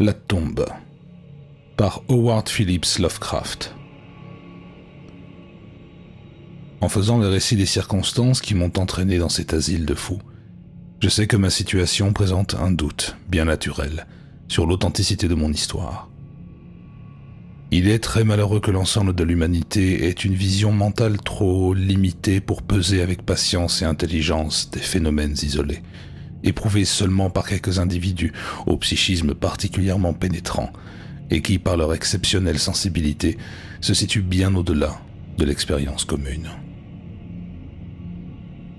La tombe par Howard Phillips Lovecraft. En faisant le récit des circonstances qui m'ont entraîné dans cet asile de fous, je sais que ma situation présente un doute bien naturel sur l'authenticité de mon histoire. Il est très malheureux que l'ensemble de l'humanité ait une vision mentale trop limitée pour peser avec patience et intelligence des phénomènes isolés, éprouvés seulement par quelques individus au psychisme particulièrement pénétrant et qui, par leur exceptionnelle sensibilité, se situent bien au-delà de l'expérience commune.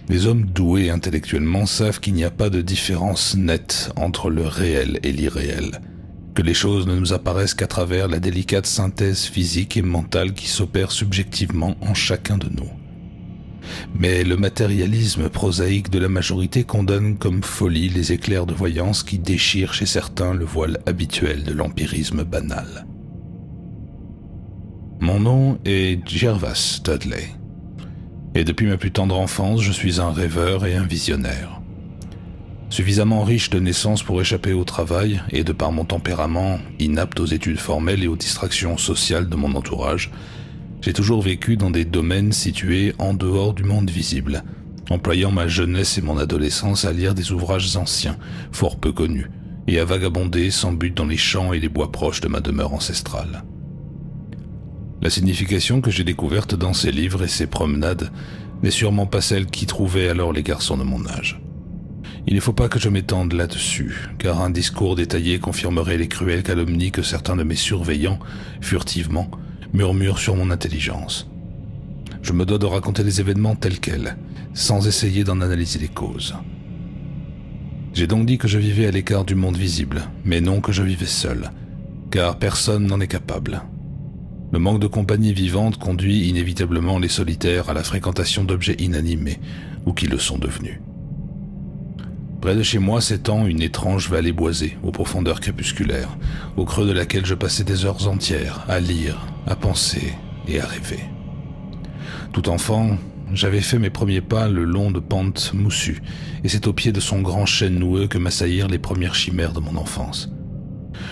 Les hommes doués intellectuellement savent qu'il n'y a pas de différence nette entre le réel et l'irréel, que les choses ne nous apparaissent qu'à travers la délicate synthèse physique et mentale qui s'opère subjectivement en chacun de nous. Mais le matérialisme prosaïque de la majorité condamne comme folie les éclairs de voyance qui déchirent chez certains le voile habituel de l'empirisme banal. Mon nom est Gervas Dudley, et depuis ma plus tendre enfance, je suis un rêveur et un visionnaire. Suffisamment riche de naissance pour échapper au travail et de par mon tempérament inapte aux études formelles et aux distractions sociales de mon entourage, j'ai toujours vécu dans des domaines situés en dehors du monde visible, employant ma jeunesse et mon adolescence à lire des ouvrages anciens, fort peu connus, et à vagabonder sans but dans les champs et les bois proches de ma demeure ancestrale. La signification que j'ai découverte dans ces livres et ces promenades n'est sûrement pas celle qu'y trouvaient alors les garçons de mon âge. Il ne faut pas que je m'étende là-dessus, car un discours détaillé confirmerait les cruelles calomnies que certains de mes surveillants, furtivement, murmure sur mon intelligence. Je me dois de raconter les événements tels quels, sans essayer d'en analyser les causes. J'ai donc dit que je vivais à l'écart du monde visible, mais non que je vivais seul, car personne n'en est capable. Le manque de compagnie vivante conduit inévitablement les solitaires à la fréquentation d'objets inanimés, ou qui le sont devenus. Près de chez moi s'étend une étrange vallée boisée, aux profondeurs crépusculaires, au creux de laquelle je passais des heures entières à lire, à penser et à rêver. Tout enfant, j'avais fait mes premiers pas le long de pentes moussues, et c'est au pied de son grand chêne noueux que m'assaillirent les premières chimères de mon enfance.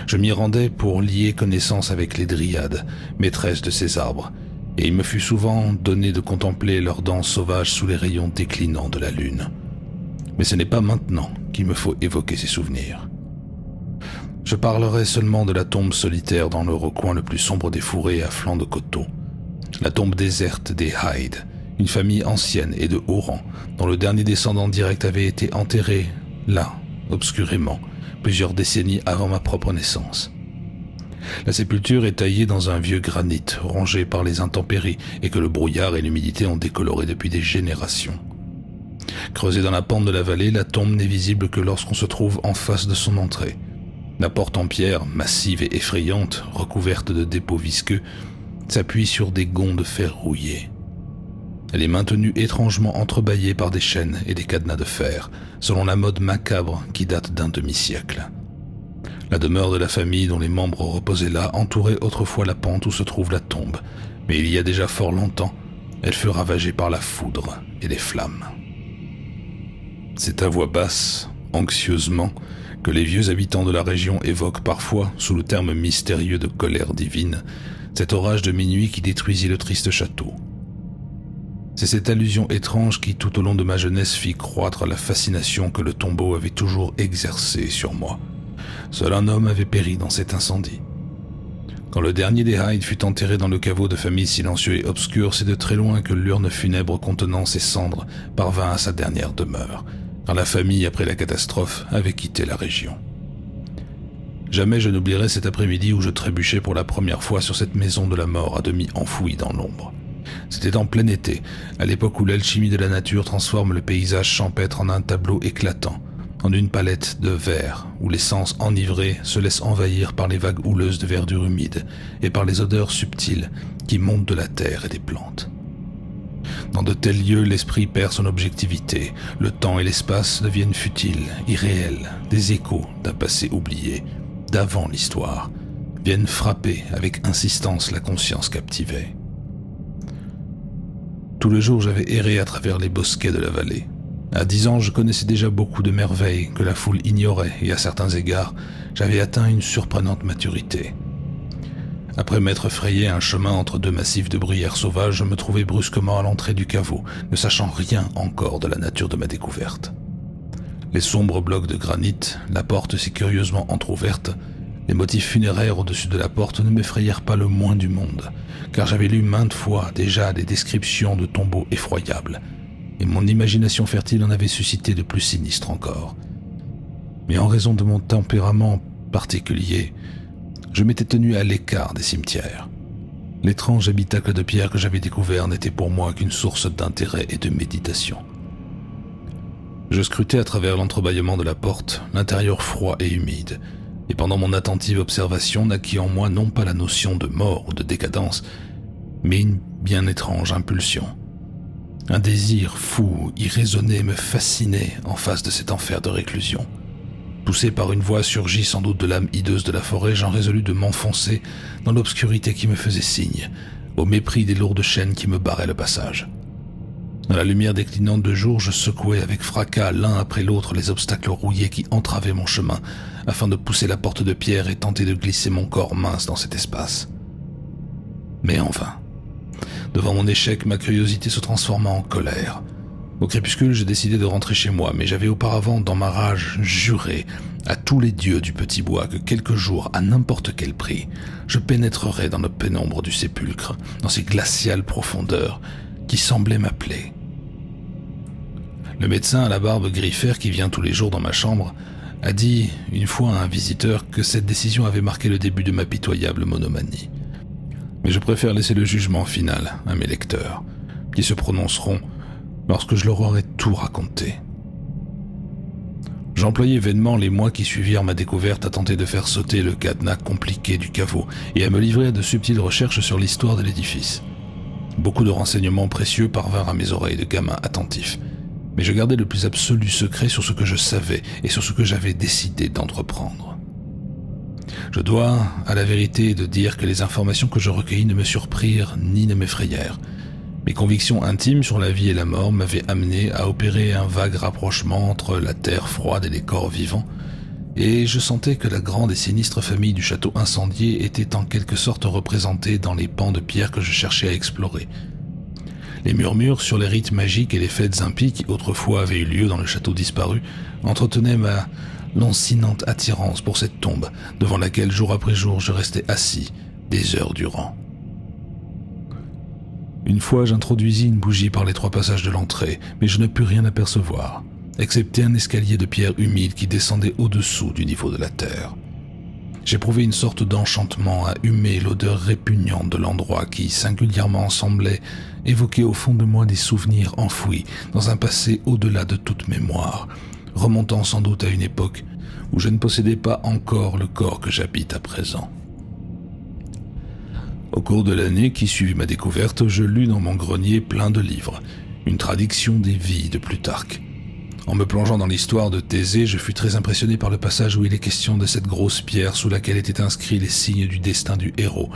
Je m'y rendais pour lier connaissance avec les dryades, maîtresses de ces arbres, et il me fut souvent donné de contempler leurs dents sauvages sous les rayons déclinants de la lune. Mais ce n'est pas maintenant qu'il me faut évoquer ces souvenirs. Je parlerai seulement de la tombe solitaire dans le recoin le plus sombre des fourrés à flanc de coteaux. La tombe déserte des Hyde, une famille ancienne et de haut rang, dont le dernier descendant direct avait été enterré, là, obscurément, plusieurs décennies avant ma propre naissance. La sépulture est taillée dans un vieux granit, rongé par les intempéries et que le brouillard et l'humidité ont décoloré depuis des générations. Creusée dans la pente de la vallée, la tombe n'est visible que lorsqu'on se trouve en face de son entrée. La porte en pierre, massive et effrayante, recouverte de dépôts visqueux, s'appuie sur des gonds de fer rouillés. Elle est maintenue étrangement entrebâillée par des chaînes et des cadenas de fer, selon la mode macabre qui date d'un demi-siècle. La demeure de la famille dont les membres reposaient là entourait autrefois la pente où se trouve la tombe, mais il y a déjà fort longtemps, elle fut ravagée par la foudre et les flammes. C'est à voix basse, anxieusement, que les vieux habitants de la région évoquent parfois, sous le terme mystérieux de colère divine, cet orage de minuit qui détruisit le triste château. C'est cette allusion étrange qui, tout au long de ma jeunesse, fit croître la fascination que le tombeau avait toujours exercée sur moi. Seul un homme avait péri dans cet incendie. Quand le dernier des Hyde fut enterré dans le caveau de famille silencieux et obscur, c'est de très loin que l'urne funèbre contenant ses cendres parvint à sa dernière demeure, car la famille, après la catastrophe, avait quitté la région. Jamais je n'oublierai cet après-midi où je trébuchais pour la première fois sur cette maison de la mort à demi enfouie dans l'ombre. C'était en plein été, à l'époque où l'alchimie de la nature transforme le paysage champêtre en un tableau éclatant, en une palette de vert où l'essence enivrée se laisse envahir par les vagues houleuses de verdure humide et par les odeurs subtiles qui montent de la terre et des plantes. Dans de tels lieux, l'esprit perd son objectivité, le temps et l'espace deviennent futiles, irréels, des échos d'un passé oublié, d'avant l'histoire, viennent frapper avec insistance la conscience captivée. Tout le jour, j'avais erré à travers les bosquets de la vallée. À 10 ans, je connaissais déjà beaucoup de merveilles que la foule ignorait et à certains égards, j'avais atteint une surprenante maturité. Après m'être frayé un chemin entre deux massifs de bruyères sauvages, je me trouvais brusquement à l'entrée du caveau, ne sachant rien encore de la nature de ma découverte. Les sombres blocs de granit, la porte si curieusement entr'ouverte, les motifs funéraires au-dessus de la porte ne m'effrayèrent pas le moins du monde, car j'avais lu maintes fois déjà des descriptions de tombeaux effroyables, et mon imagination fertile en avait suscité de plus sinistres encore. Mais en raison de mon tempérament particulier, je m'étais tenu à l'écart des cimetières. L'étrange habitacle de pierre que j'avais découvert n'était pour moi qu'une source d'intérêt et de méditation. Je scrutais à travers l'entrebâillement de la porte, l'intérieur froid et humide, et pendant mon attentive observation naquit en moi non pas la notion de mort ou de décadence, mais une bien étrange impulsion. Un désir fou, irraisonné me fascinait en face de cet enfer de réclusion. Poussé par une voix surgie sans doute de l'âme hideuse de la forêt, j'en résolus de m'enfoncer dans l'obscurité qui me faisait signe, au mépris des lourdes chaînes qui me barraient le passage. Dans la lumière déclinante de jour, je secouais avec fracas l'un après l'autre les obstacles rouillés qui entravaient mon chemin, afin de pousser la porte de pierre et tenter de glisser mon corps mince dans cet espace. Mais en vain. Devant mon échec, ma curiosité se transforma en colère. Au crépuscule, je décidai de rentrer chez moi, mais j'avais auparavant, dans ma rage, juré à tous les dieux du petit bois que quelques jours, à n'importe quel prix, je pénétrerais dans la pénombre du sépulcre, dans ces glaciales profondeurs qui semblaient m'appeler. Le médecin à la barbe griffère qui vient tous les jours dans ma chambre a dit une fois à un visiteur que cette décision avait marqué le début de ma pitoyable monomanie. Mais je préfère laisser le jugement final à mes lecteurs, qui se prononceront lorsque je leur aurai tout raconté. J'employai vainement les mois qui suivirent ma découverte à tenter de faire sauter le cadenas compliqué du caveau et à me livrer à de subtiles recherches sur l'histoire de l'édifice. Beaucoup de renseignements précieux parvinrent à mes oreilles de gamin attentif, mais je gardais le plus absolu secret sur ce que je savais et sur ce que j'avais décidé d'entreprendre. Je dois à la vérité de dire que les informations que je recueillis ne me surprirent ni ne m'effrayèrent. Mes convictions intimes sur la vie et la mort m'avaient amené à opérer un vague rapprochement entre la terre froide et les corps vivants, et je sentais que la grande et sinistre famille du château incendié était en quelque sorte représentée dans les pans de pierre que je cherchais à explorer. Les murmures sur les rites magiques et les fêtes impies qui autrefois avaient eu lieu dans le château disparu entretenaient ma lancinante attirance pour cette tombe devant laquelle jour après jour je restais assis des heures durant. Une fois j'introduisis une bougie par les 3 passages de l'entrée, mais je ne pus rien apercevoir, excepté un escalier de pierre humide qui descendait au-dessous du niveau de la terre. J'éprouvais une sorte d'enchantement à humer l'odeur répugnante de l'endroit qui, singulièrement, semblait évoquer au fond de moi des souvenirs enfouis dans un passé au-delà de toute mémoire, remontant sans doute à une époque où je ne possédais pas encore le corps que j'habite à présent. Au cours de l'année qui suivit ma découverte, je lus dans mon grenier plein de livres, une traduction des vies de Plutarque. En me plongeant dans l'histoire de Thésée, je fus très impressionné par le passage où il est question de cette grosse pierre sous laquelle étaient inscrits les signes du destin du héros,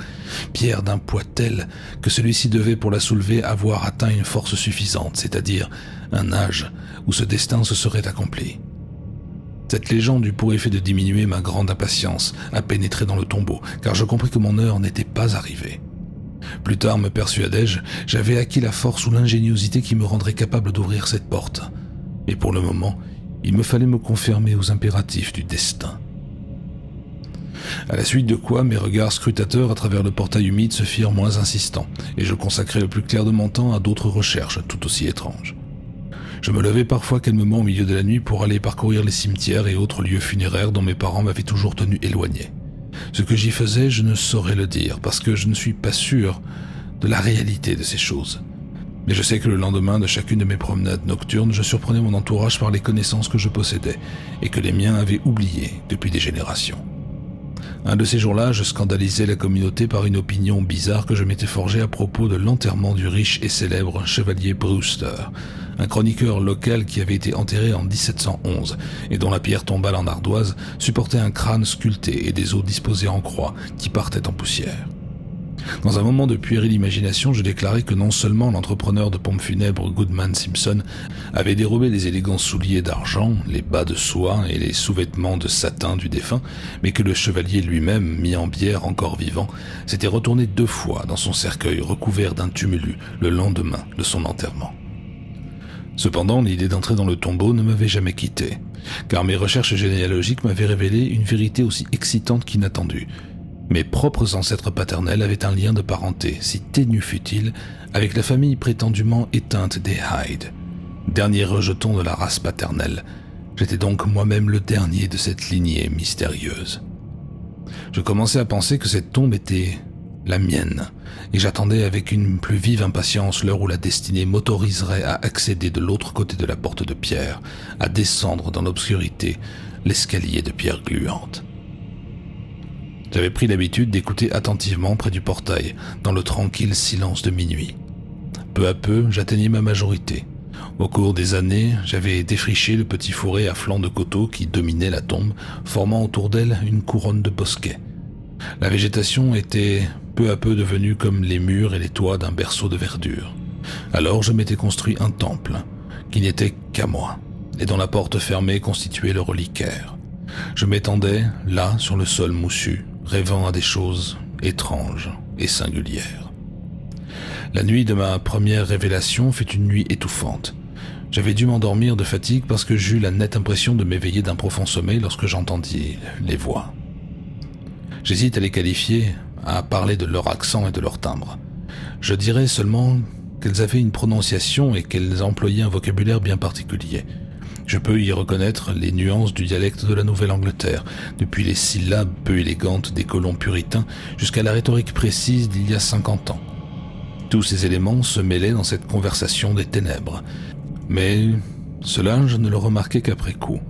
pierre d'un poids tel que celui-ci devait pour la soulever avoir atteint une force suffisante, c'est-à-dire un âge où ce destin se serait accompli. Cette légende eut pour effet de diminuer ma grande impatience à pénétrer dans le tombeau, car je compris que mon heure n'était pas arrivée. Plus tard, me persuadai-je, j'avais acquis la force ou l'ingéniosité qui me rendrait capable d'ouvrir cette porte. Et pour le moment, il me fallait me conformer aux impératifs du destin. À la suite de quoi, mes regards scrutateurs à travers le portail humide se firent moins insistants, et je consacrai le plus clair de mon temps à d'autres recherches tout aussi étranges. Je me levais parfois calmement au milieu de la nuit pour aller parcourir les cimetières et autres lieux funéraires dont mes parents m'avaient toujours tenu éloigné. Ce que j'y faisais, je ne saurais le dire, parce que je ne suis pas sûr de la réalité de ces choses. Mais je sais que le lendemain de chacune de mes promenades nocturnes, je surprenais mon entourage par les connaissances que je possédais, et que les miens avaient oubliées depuis des générations. Un de ces jours-là, je scandalisais la communauté par une opinion bizarre que je m'étais forgée à propos de l'enterrement du riche et célèbre chevalier Brewster, un chroniqueur local qui avait été enterré en 1711 et dont la pierre tombale en ardoise supportait un crâne sculpté et des os disposés en croix qui partaient en poussière. Dans un moment de puérile imagination, je déclarai que non seulement l'entrepreneur de pompes funèbres Goodman Simpson avait dérobé les élégants souliers d'argent, les bas de soie et les sous-vêtements de satin du défunt, mais que le chevalier lui-même, mis en bière encore vivant, s'était retourné 2 fois dans son cercueil recouvert d'un tumulus le lendemain de son enterrement. Cependant, l'idée d'entrer dans le tombeau ne m'avait jamais quitté, car mes recherches généalogiques m'avaient révélé une vérité aussi excitante qu'inattendue. Mes propres ancêtres paternels avaient un lien de parenté, si ténu fût-il, avec la famille prétendument éteinte des Hyde. Dernier rejeton de la race paternelle, j'étais donc moi-même le dernier de cette lignée mystérieuse. Je commençais à penser que cette tombe était la mienne, et j'attendais avec une plus vive impatience l'heure où la destinée m'autoriserait à accéder de l'autre côté de la porte de pierre, à descendre dans l'obscurité l'escalier de pierre gluante. J'avais pris l'habitude d'écouter attentivement près du portail, dans le tranquille silence de minuit. Peu à peu, j'atteignais ma majorité. Au cours des années, j'avais défriché le petit fourré à flanc de coteaux qui dominait la tombe, formant autour d'elle une couronne de bosquets. La végétation était peu à peu devenue comme les murs et les toits d'un berceau de verdure. Alors je m'étais construit un temple, qui n'était qu'à moi, et dont la porte fermée constituait le reliquaire. Je m'étendais, là, sur le sol moussu, rêvant à des choses étranges et singulières. La nuit de ma première révélation fut une nuit étouffante. J'avais dû m'endormir de fatigue parce que j'eus la nette impression de m'éveiller d'un profond sommeil lorsque j'entendis les voix. J'hésite à les qualifier, à parler de leur accent et de leur timbre. Je dirais seulement qu'elles avaient une prononciation et qu'elles employaient un vocabulaire bien particulier. Je peux y reconnaître les nuances du dialecte de la Nouvelle-Angleterre, depuis les syllabes peu élégantes des colons puritains jusqu'à la rhétorique précise d'il y a 50 ans. Tous ces éléments se mêlaient dans cette conversation des ténèbres. Mais cela, je ne le remarquais qu'après coup.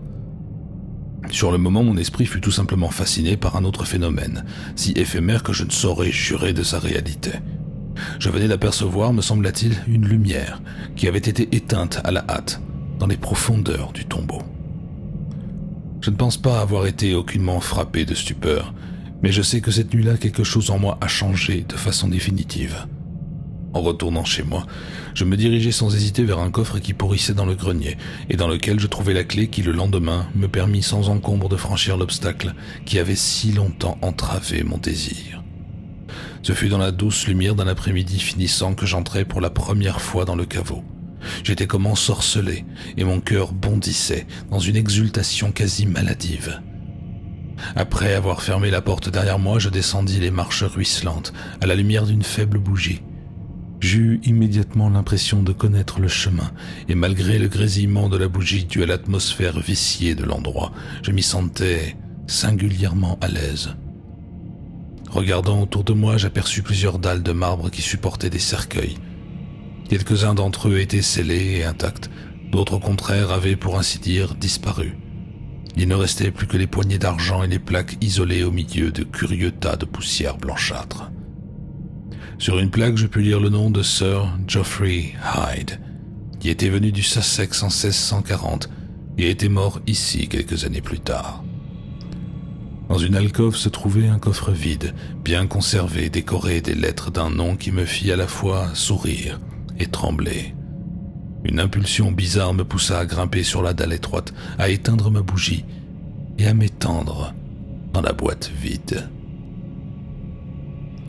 Sur le moment, mon esprit fut tout simplement fasciné par un autre phénomène, si éphémère que je ne saurais jurer de sa réalité. Je venais d'apercevoir, me sembla-t-il, une lumière qui avait été éteinte à la hâte dans les profondeurs du tombeau. Je ne pense pas avoir été aucunement frappé de stupeur, mais je sais que cette nuit-là, quelque chose en moi a changé de façon définitive. En retournant chez moi, je me dirigeai sans hésiter vers un coffre qui pourrissait dans le grenier et dans lequel je trouvai la clé qui, le lendemain, me permit sans encombre de franchir l'obstacle qui avait si longtemps entravé mon désir. Ce fut dans la douce lumière d'un après-midi finissant que j'entrai pour la première fois dans le caveau. J'étais comme ensorcelé et mon cœur bondissait dans une exultation quasi maladive. Après avoir fermé la porte derrière moi, je descendis les marches ruisselantes à la lumière d'une faible bougie. J'eus immédiatement l'impression de connaître le chemin, et malgré le grésillement de la bougie dû à l'atmosphère viciée de l'endroit, je m'y sentais singulièrement à l'aise. Regardant autour de moi, j'aperçus plusieurs dalles de marbre qui supportaient des cercueils. Quelques-uns d'entre eux étaient scellés et intacts, d'autres au contraire avaient pour ainsi dire disparu. Il ne restait plus que les poignées d'argent et les plaques isolées au milieu de curieux tas de poussière blanchâtre. Sur une plaque, je pus lire le nom de Sir Geoffrey Hyde, qui était venu du Sussex en 1640 et était mort ici quelques années plus tard. Dans une alcôve se trouvait un coffre vide, bien conservé, décoré des lettres d'un nom qui me fit à la fois sourire et trembler. Une impulsion bizarre me poussa à grimper sur la dalle étroite, à éteindre ma bougie et à m'étendre dans la boîte vide.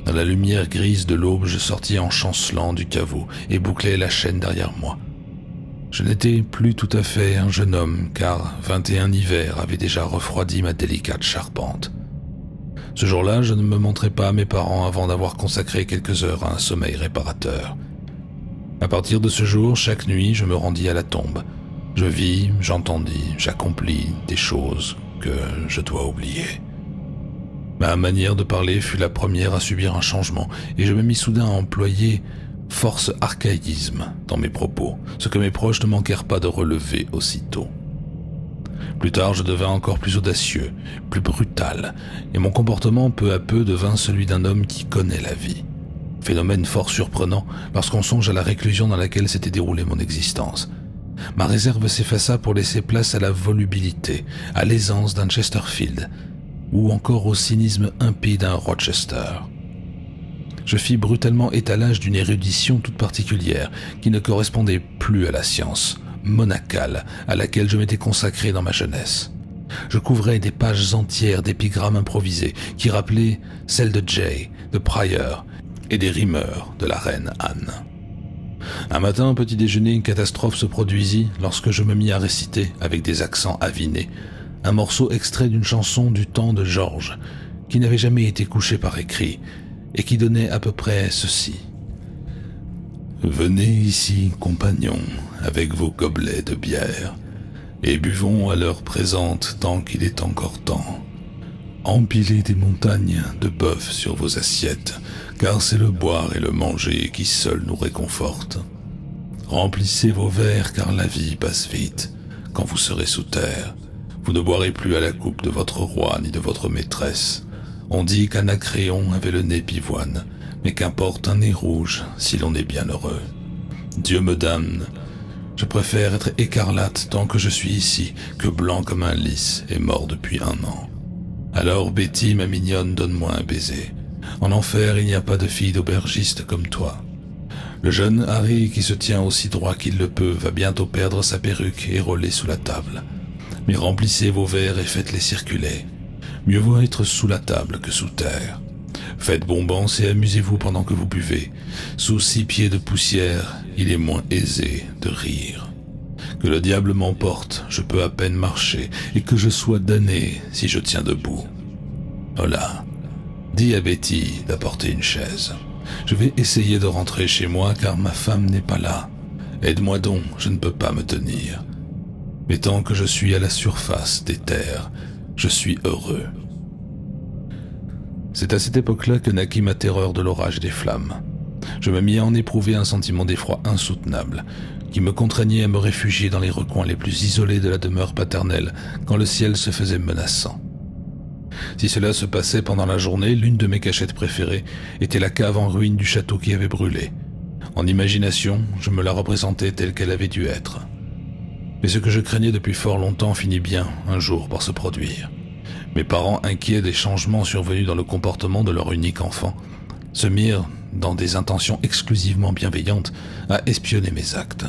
Dans la lumière grise de l'aube, je sortis en chancelant du caveau et bouclai la chaîne derrière moi. Je n'étais plus tout à fait un jeune homme, car 21 hivers avaient déjà refroidi ma délicate charpente. Ce jour-là, je ne me montrai pas à mes parents avant d'avoir consacré quelques heures à un sommeil réparateur. À partir de ce jour, chaque nuit, je me rendis à la tombe. Je vis, j'entendis, j'accomplis des choses que je dois oublier. Ma manière de parler fut la première à subir un changement, et je me mis soudain à employer force archaïsme dans mes propos, ce que mes proches ne manquèrent pas de relever aussitôt. Plus tard, je devins encore plus audacieux, plus brutal, et mon comportement peu à peu devint celui d'un homme qui connaît la vie. Phénomène fort surprenant lorsqu'on songe à la réclusion dans laquelle s'était déroulée mon existence. Ma réserve s'effaça pour laisser place à la volubilité, à l'aisance d'un Chesterfield, ou encore au cynisme impie d'un Rochester. Je fis brutalement étalage d'une érudition toute particulière qui ne correspondait plus à la science monacale à laquelle je m'étais consacré dans ma jeunesse. Je couvrais des pages entières d'épigrammes improvisés qui rappelaient celles de Jay, de Prior et des rimeurs de la reine Anne. Un matin, au petit déjeuner, une catastrophe se produisit lorsque je me mis à réciter, avec des accents avinés, un morceau extrait d'une chanson du temps de Georges, qui n'avait jamais été couché par écrit, et qui donnait à peu près ceci. « Venez ici, compagnons, avec vos gobelets de bière, et buvons à l'heure présente tant qu'il est encore temps. Empilez des montagnes de bœuf sur vos assiettes, car c'est le boire et le manger qui seuls nous réconfortent. Remplissez vos verres, car la vie passe vite. Quand vous serez sous terre, vous ne boirez plus à la coupe de votre roi ni de votre maîtresse. On dit qu'Anacréon avait le nez pivoine, mais qu'importe un nez rouge si l'on est bien heureux. Dieu me damne, je préfère être écarlate tant que je suis ici que blanc comme un lys et mort depuis 1 an. Alors Betty, ma mignonne, donne-moi un baiser. En enfer, il n'y a pas de fille d'aubergiste comme toi. Le jeune Harry, qui se tient aussi droit qu'il le peut, va bientôt perdre sa perruque et rouler sous la table. Mais remplissez vos verres et faites-les circuler. Mieux vaut être sous la table que sous terre. Faites bombance et amusez-vous pendant que vous buvez. Sous 6 pieds de poussière, il est moins aisé de rire. Que le diable m'emporte, je peux à peine marcher, et que je sois damné si je tiens debout. Hola, dis à Betty d'apporter une chaise. Je vais essayer de rentrer chez moi car ma femme n'est pas là. Aide-moi donc, je ne peux pas me tenir. Mais tant que je suis à la surface des terres, je suis heureux. C'est à cette époque-là que naquit ma terreur de l'orage et des flammes. Je me mis à en éprouver un sentiment d'effroi insoutenable, qui me contraignait à me réfugier dans les recoins les plus isolés de la demeure paternelle quand le ciel se faisait menaçant. Si cela se passait pendant la journée, l'une de mes cachettes préférées était la cave en ruine du château qui avait brûlé. En imagination, je me la représentais telle qu'elle avait dû être. Mais ce que je craignais depuis fort longtemps finit bien, un jour, par se produire. Mes parents, inquiets des changements survenus dans le comportement de leur unique enfant, se mirent, dans des intentions exclusivement bienveillantes, à espionner mes actes.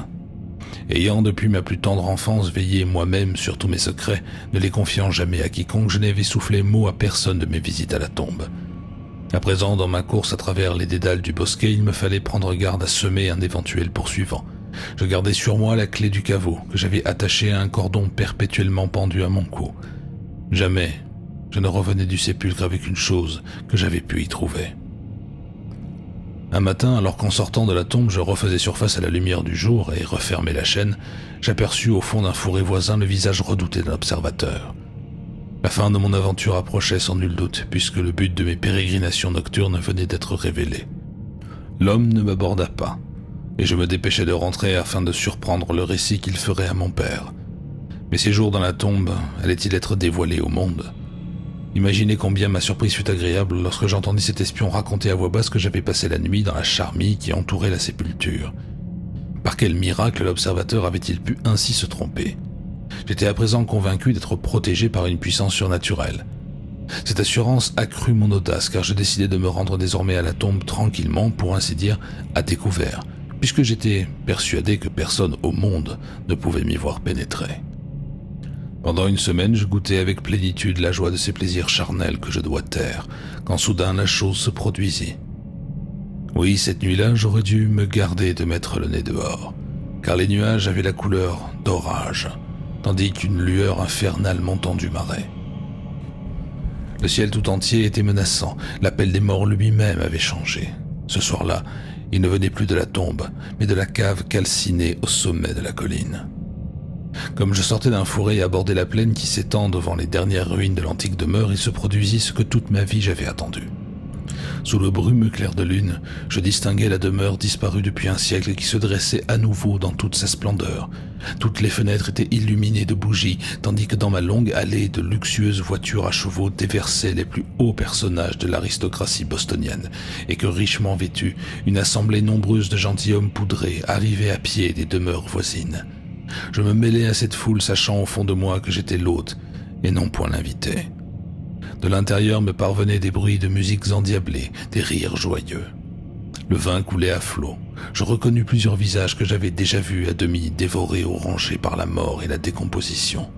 Ayant depuis ma plus tendre enfance veillé moi-même sur tous mes secrets, ne les confiant jamais à quiconque, je n'avais soufflé mot à personne de mes visites à la tombe. À présent, dans ma course à travers les dédales du bosquet, il me fallait prendre garde à semer un éventuel poursuivant. Je gardais sur moi la clé du caveau, que j'avais attachée à un cordon perpétuellement pendu à mon cou. Jamais je ne revenais du sépulcre avec une chose que j'avais pu y trouver. Un matin, alors qu'en sortant de la tombe, je refaisais surface à la lumière du jour et refermais la chaîne, j'aperçus au fond d'un fourré voisin le visage redouté d'un observateur. La fin de mon aventure approchait sans nul doute, puisque le but de mes pérégrinations nocturnes venait d'être révélé. L'homme ne m'aborda pas, et je me dépêchais de rentrer afin de surprendre le récit qu'il ferait à mon père. Mes séjours dans la tombe allaient-ils être dévoilés au monde ? Imaginez combien ma surprise fut agréable lorsque j'entendis cet espion raconter à voix basse que j'avais passé la nuit dans la charmille qui entourait la sépulture. Par quel miracle l'observateur avait-il pu ainsi se tromper ? J'étais à présent convaincu d'être protégé par une puissance surnaturelle. Cette assurance accrut mon audace car je décidai de me rendre désormais à la tombe tranquillement, pour ainsi dire, à découvert, puisque j'étais persuadé que personne au monde ne pouvait m'y voir pénétrer. Pendant 1 semaine, je goûtais avec plénitude la joie de ces plaisirs charnels que je dois taire, quand soudain la chose se produisit. Oui, cette nuit-là, j'aurais dû me garder de mettre le nez dehors, car les nuages avaient la couleur d'orage, tandis qu'une lueur infernale montant du marais. Le ciel tout entier était menaçant, l'appel des morts lui-même avait changé. Ce soir-là, il ne venait plus de la tombe, mais de la cave calcinée au sommet de la colline. Comme je sortais d'un fourré et abordais la plaine qui s'étend devant les dernières ruines de l'antique demeure, il se produisit ce que toute ma vie j'avais attendu. Sous le brumeux clair de lune, je distinguais la demeure disparue depuis un siècle qui se dressait à nouveau dans toute sa splendeur. Toutes les fenêtres étaient illuminées de bougies, tandis que dans ma longue allée de luxueuses voitures à chevaux déversaient les plus hauts personnages de l'aristocratie bostonienne, et que richement vêtus, une assemblée nombreuse de gentilshommes poudrés arrivait à pied des demeures voisines. Je me mêlais à cette foule, sachant au fond de moi que j'étais l'hôte et non point l'invité. De l'intérieur me parvenaient des bruits de musiques endiablées, des rires joyeux. Le vin coulait à flots. Je reconnus plusieurs visages que j'avais déjà vus à demi dévorés ou rongés par la mort et la décomposition.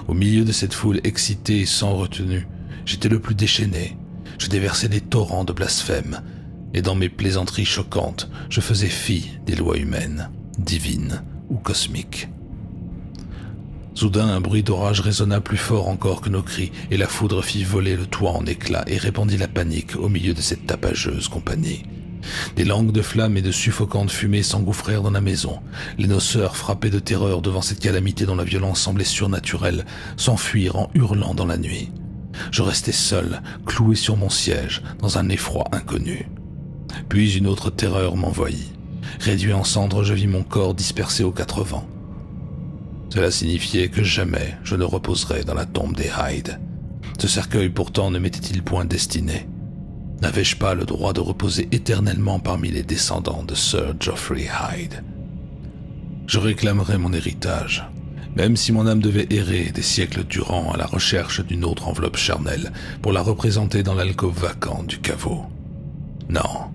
Au milieu de cette foule excitée et sans retenue, j'étais le plus déchaîné. Je déversais des torrents de blasphème, et dans mes plaisanteries choquantes, je faisais fi des lois humaines, divines ou cosmiques. Soudain, un bruit d'orage résonna plus fort encore que nos cris, et la foudre fit voler le toit en éclats et répandit la panique au milieu de cette tapageuse compagnie. Des langues de flammes et de suffocantes fumées s'engouffrèrent dans la maison. Les noceurs, frappés de terreur devant cette calamité dont la violence semblait surnaturelle, s'enfuirent en hurlant dans la nuit. Je restai seul, cloué sur mon siège, dans un effroi inconnu. Puis une autre terreur m'envahit. Réduit en cendres, je vis mon corps dispersé aux quatre vents. Cela signifiait que jamais je ne reposerais dans la tombe des Hyde. Ce cercueil pourtant ne m'était-il point destiné? N'avais-je pas le droit de reposer éternellement parmi les descendants de Sir Geoffrey Hyde? Je réclamerais mon héritage, même si mon âme devait errer des siècles durant à la recherche d'une autre enveloppe charnelle pour la représenter dans l'alcôve vacant du caveau. Non.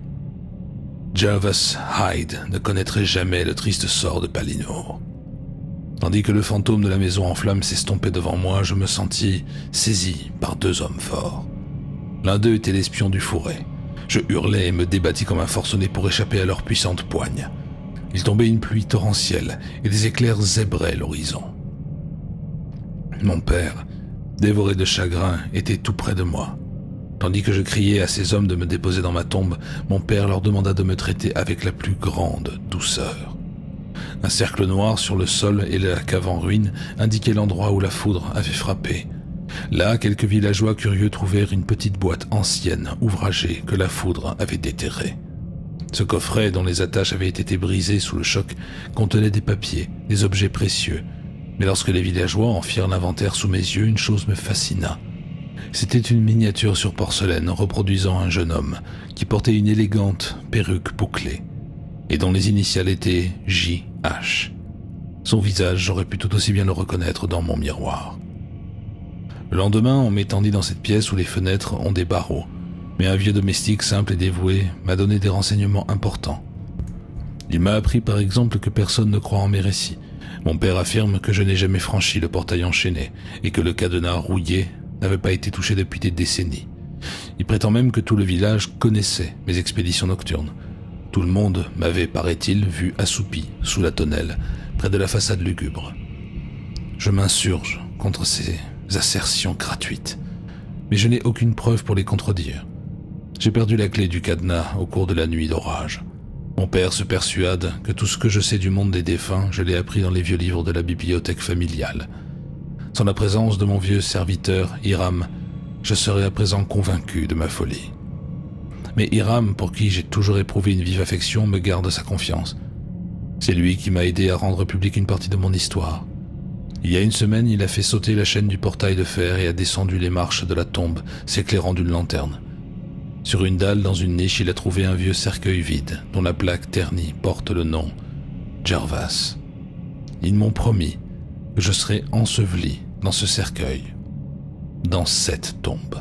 Gervas Hyde ne connaîtrait jamais le triste sort de Palinur. Tandis que le fantôme de la maison en flammes s'estompait devant moi, je me sentis saisi par deux hommes forts. L'un d'eux était l'espion du fourré. Je hurlai et me débattis comme un forcené pour échapper à leurs puissantes poignes. Il tombait une pluie torrentielle et des éclairs zébraient l'horizon. Mon père, dévoré de chagrin, était tout près de moi. Tandis que je criais à ces hommes de me déposer dans ma tombe, mon père leur demanda de me traiter avec la plus grande douceur. Un cercle noir sur le sol et la cave en ruine indiquaient l'endroit où la foudre avait frappé. Là, quelques villageois curieux trouvèrent une petite boîte ancienne, ouvragée, que la foudre avait déterrée. Ce coffret, dont les attaches avaient été brisées sous le choc, contenait des papiers, des objets précieux. Mais lorsque les villageois en firent l'inventaire sous mes yeux, une chose me fascina. C'était une miniature sur porcelaine reproduisant un jeune homme qui portait une élégante perruque bouclée et dont les initiales étaient J.H. Son visage, j'aurais pu tout aussi bien le reconnaître dans mon miroir. Le lendemain, on m'étendit dans cette pièce où les fenêtres ont des barreaux, mais un vieux domestique simple et dévoué m'a donné des renseignements importants. Il m'a appris par exemple que personne ne croit en mes récits. Mon père affirme que je n'ai jamais franchi le portail enchaîné et que le cadenas rouillé n'avait pas été touché depuis des décennies. Il prétend même que tout le village connaissait mes expéditions nocturnes. Tout le monde m'avait, paraît-il, vu assoupi sous la tonnelle, près de la façade lugubre. Je m'insurge contre ces assertions gratuites, mais je n'ai aucune preuve pour les contredire. J'ai perdu la clé du cadenas au cours de la nuit d'orage. Mon père se persuade que tout ce que je sais du monde des défunts, je l'ai appris dans les vieux livres de la bibliothèque familiale. Sans la présence de mon vieux serviteur, Hiram, je serais à présent convaincu de ma folie. Mais Hiram, pour qui j'ai toujours éprouvé une vive affection, me garde sa confiance. C'est lui qui m'a aidé à rendre publique une partie de mon histoire. Il y a une semaine, il a fait sauter la chaîne du portail de fer et a descendu les marches de la tombe, s'éclairant d'une lanterne. Sur une dalle dans une niche, il a trouvé un vieux cercueil vide, dont la plaque ternie porte le nom Gervas. Ils m'ont promis que je serais enseveli dans ce cercueil, dans cette tombe.